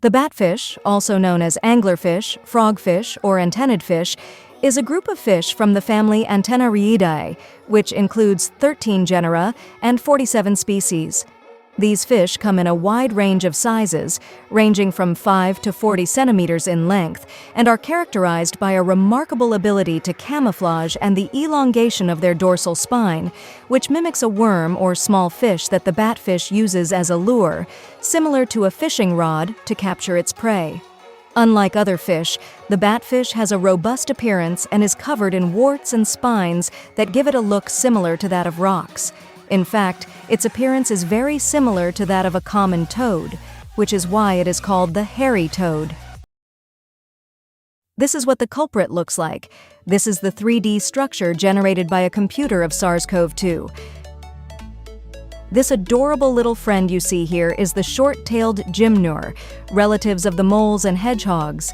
The batfish, also known as anglerfish, frogfish, or antennid fish, is a group of fish from the family Antennariidae, which includes 13 genera and 47 species. These fish come in a wide range of sizes, ranging from 5 to 40 centimeters in length, and are characterized by a remarkable ability to camouflage and the elongation of their dorsal spine, which mimics a worm or small fish that the batfish uses as a lure, similar to a fishing rod, to capture its prey. Unlike other fish, the batfish has a robust appearance and is covered in warts and spines that give it a look similar to that of rocks. In fact, its appearance is very similar to that of a common toad, which is why it is called the hairy toad. This is what the culprit looks like. This is the 3D structure generated by a computer of SARS-CoV-2. This adorable little friend you see here is the short-tailed gymnure, relatives of the moles and hedgehogs.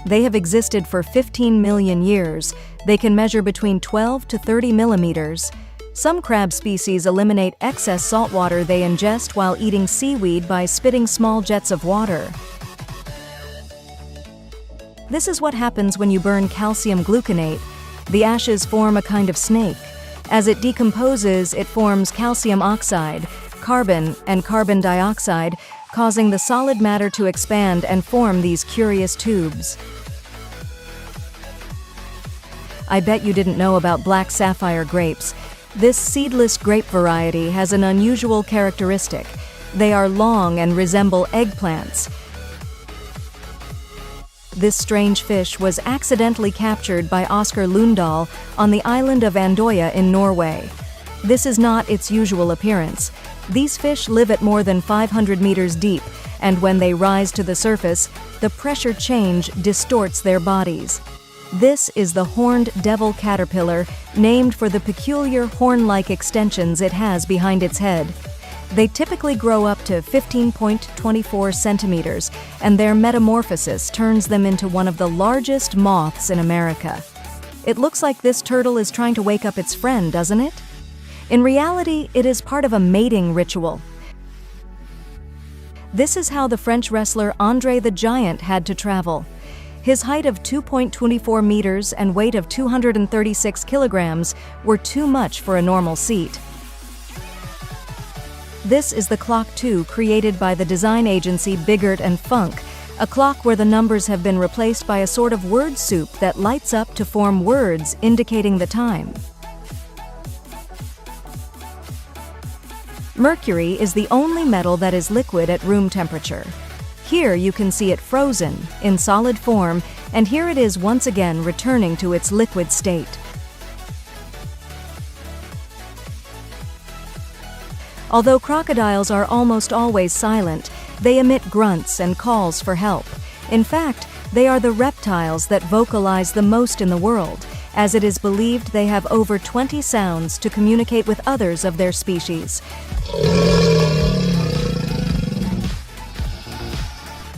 They have existed for 15 million years. They can measure between 12 to 30 millimeters. Some crab species eliminate excess salt water they ingest while eating seaweed by spitting small jets of water. This is what happens when you burn calcium gluconate. The ashes form a kind of snake. As it decomposes, it forms calcium oxide, carbon, and carbon dioxide, causing the solid matter to expand and form these curious tubes. I bet you didn't know about black sapphire grapes. This seedless grape variety has an unusual characteristic. They are long and resemble eggplants. This strange fish was accidentally captured by Oskar Lundahl on the island of Andøya in Norway. This is not its usual appearance. These fish live at more than 500 meters deep, and when they rise to the surface, the pressure change distorts their bodies. This is the horned devil caterpillar, named for the peculiar horn-like extensions it has behind its head. They typically grow up to 15.24 centimeters, and their metamorphosis turns them into one of the largest moths in America. It looks like this turtle is trying to wake up its friend, doesn't it? In reality, it is part of a mating ritual. This is how the French wrestler André the Giant had to travel. His height of 2.24 meters and weight of 236 kilograms were too much for a normal seat. This is the Clock 2 created by the design agency Bigart and Funk, a clock where the numbers have been replaced by a sort of word soup that lights up to form words indicating the time. Mercury is the only metal that is liquid at room temperature. Here you can see it frozen, in solid form, and here it is once again returning to its liquid state. Although crocodiles are almost always silent, they emit grunts and calls for help. In fact, they are the reptiles that vocalize the most in the world, as it is believed they have over 20 sounds to communicate with others of their species.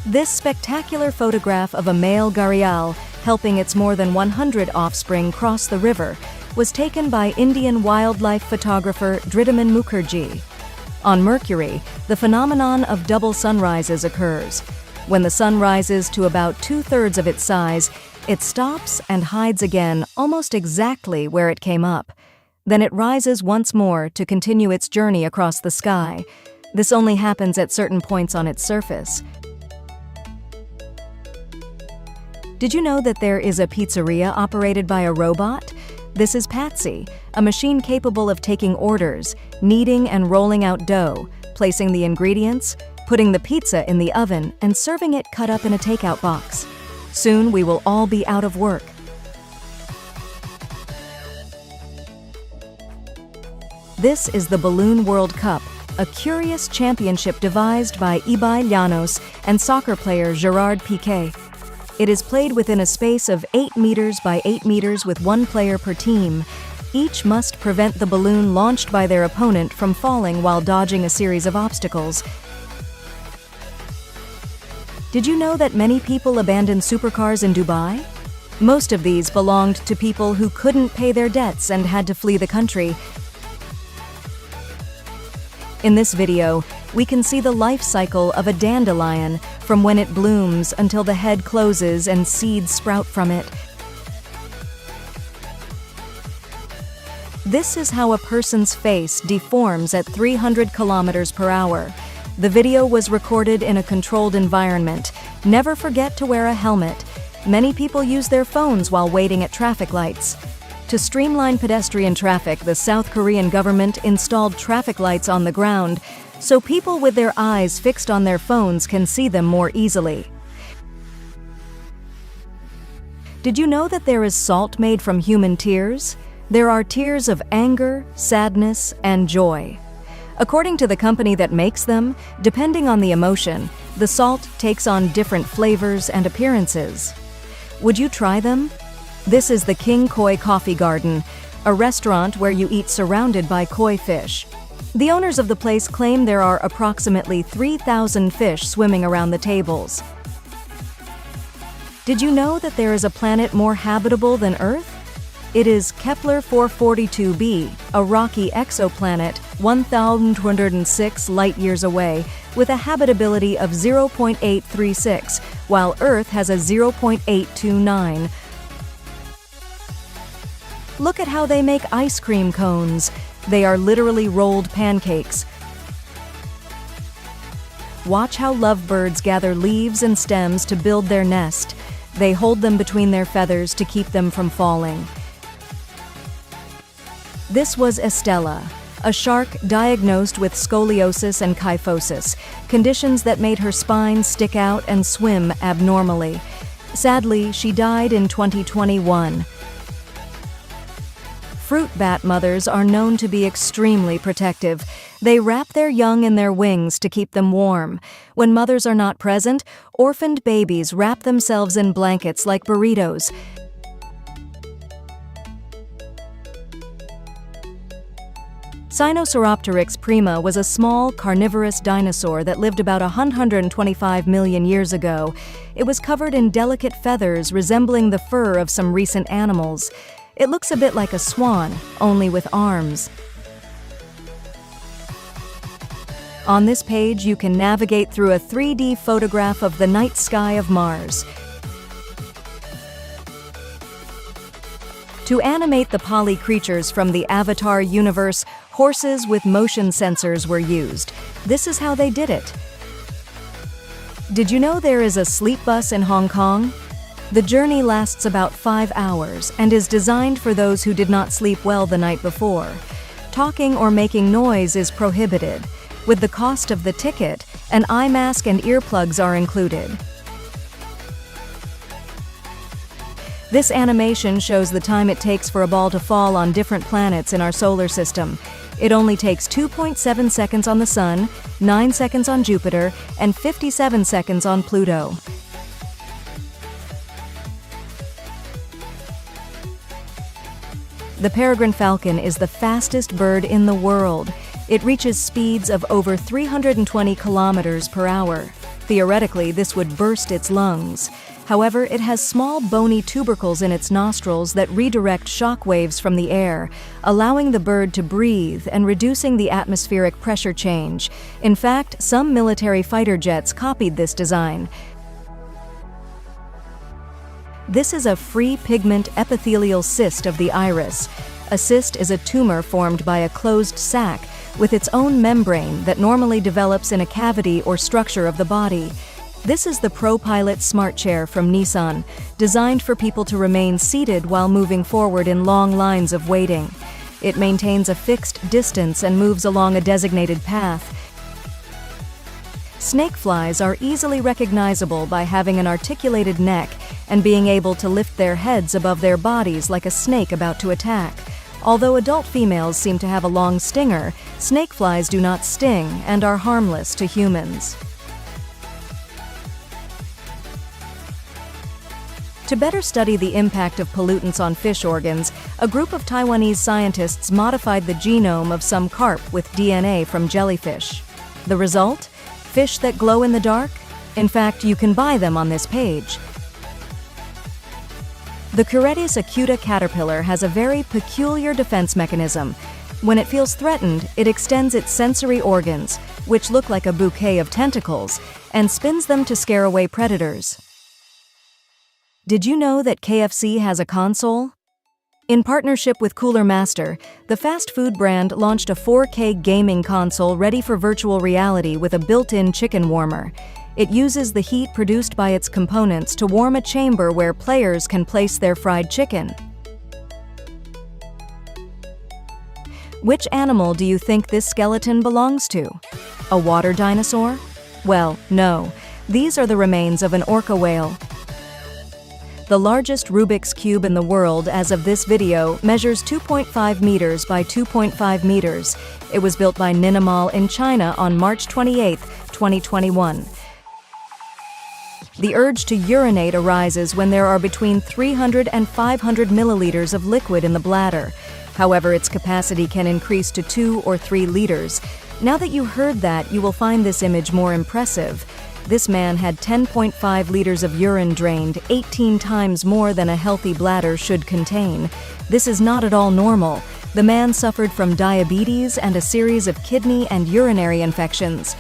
This spectacular photograph of a male gharial helping its more than 100 offspring cross the river was taken by Indian wildlife photographer Dhridaman Mukherjee. On Mercury, the phenomenon of double sunrises occurs. When the sun rises to about 2/3 of its size, it stops and hides again almost exactly where it came up. Then it rises once more to continue its journey across the sky. This only happens at certain points on its surface. Did you know that there is a pizzeria operated by a robot? This is Patsy, a machine capable of taking orders, kneading and rolling out dough, placing the ingredients, putting the pizza in the oven, and serving it cut up in a takeout box. Soon we will all be out of work. This is the Balloon World Cup, a curious championship devised by Ibai Llanos and soccer player Gerard Piqué. It is played within a space of 8 meters by 8 meters with one player per team. Each must prevent the balloon launched by their opponent from falling while dodging a series of obstacles. Did you know that many people abandoned supercars in Dubai? Most of these belonged to people who couldn't pay their debts and had to flee the country. In this video, we can see the life cycle of a dandelion from when it blooms until the head closes and seeds sprout from it. This is how a person's face deforms at 300 kilometers per hour. The video was recorded in a controlled environment. Never forget to wear a helmet. Many people use their phones while waiting at traffic lights. To streamline pedestrian traffic, the South Korean government installed traffic lights on the ground so people with their eyes fixed on their phones can see them more easily. Did you know that there is salt made from human tears? There are tears of anger, sadness, and joy. According to the company that makes them, depending on the emotion, the salt takes on different flavors and appearances. Would you try them? This is the King Koi Coffee Garden, a restaurant where you eat surrounded by koi fish. The owners of the place claim there are approximately 3,000 fish swimming around the tables. Did you know that there is a planet more habitable than Earth? It is Kepler 442b, a rocky exoplanet 1,206 light-years away, with a habitability of 0.836, while Earth has a 0.829. Look at how they make ice cream cones. They are literally rolled pancakes. Watch how lovebirds gather leaves and stems to build their nest. They hold them between their feathers to keep them from falling. This was Estella, a shark diagnosed with scoliosis and kyphosis, conditions that made her spine stick out and swim abnormally. Sadly, she died in 2021. Fruit bat mothers are known to be extremely protective. They wrap their young in their wings to keep them warm. When mothers are not present, orphaned babies wrap themselves in blankets like burritos. Sinosauropteryx prima was a small, carnivorous dinosaur that lived about 125 million years ago. It was covered in delicate feathers resembling the fur of some recent animals. It looks a bit like a swan, only with arms. On this page, you can navigate through a 3D photograph of the night sky of Mars. To animate the poly creatures from the Avatar universe, horses with motion sensors were used. This is how they did it. Did you know there is a sleep bus in Hong Kong? The journey lasts about 5 hours and is designed for those who did not sleep well the night before. Talking or making noise is prohibited. With the cost of the ticket, an eye mask and earplugs are included. This animation shows the time it takes for a ball to fall on different planets in our solar system. It only takes 2.7 seconds on the Sun, 9 seconds on Jupiter, and 57 seconds on Pluto. The peregrine falcon is the fastest bird in the world. It reaches speeds of over 320 kilometers per hour. Theoretically, this would burst its lungs. However, it has small bony tubercles in its nostrils that redirect shock waves from the air, allowing the bird to breathe and reducing the atmospheric pressure change. In fact, some military fighter jets copied this design. This is a free pigment epithelial cyst of the iris. A cyst is a tumor formed by a closed sac with its own membrane that normally develops in a cavity or structure of the body. This is the ProPilot Smart Chair from Nissan, designed for people to remain seated while moving forward in long lines of waiting. It maintains a fixed distance and moves along a designated path. Snakeflies are easily recognizable by having an articulated neck and being able to lift their heads above their bodies like a snake about to attack. Although adult females seem to have a long stinger, snakeflies do not sting and are harmless to humans. To better study the impact of pollutants on fish organs, a group of Taiwanese scientists modified the genome of some carp with DNA from jellyfish. The result? Fish that glow in the dark? In fact, you can buy them on this page. The Curetes acuta caterpillar has a very peculiar defense mechanism. When it feels threatened, it extends its sensory organs, which look like a bouquet of tentacles, and spins them to scare away predators. Did you know that KFC has a console? In partnership with Cooler Master, the fast food brand launched a 4K gaming console ready for virtual reality with a built-in chicken warmer. It uses the heat produced by its components to warm a chamber where players can place their fried chicken. Which animal do you think this skeleton belongs to? A water dinosaur? Well, no. These are the remains of an orca whale. The largest Rubik's Cube in the world as of this video measures 2.5 meters by 2.5 meters. It was built by Ninamal in China on March 28, 2021. The urge to urinate arises when there are between 300 and 500 milliliters of liquid in the bladder. However, its capacity can increase to 2 or 3 liters. Now that you heard that, you will find this image more impressive. This man had 10.5 liters of urine drained, 18 times more than a healthy bladder should contain. This is not at all normal. The man suffered from diabetes and a series of kidney and urinary infections.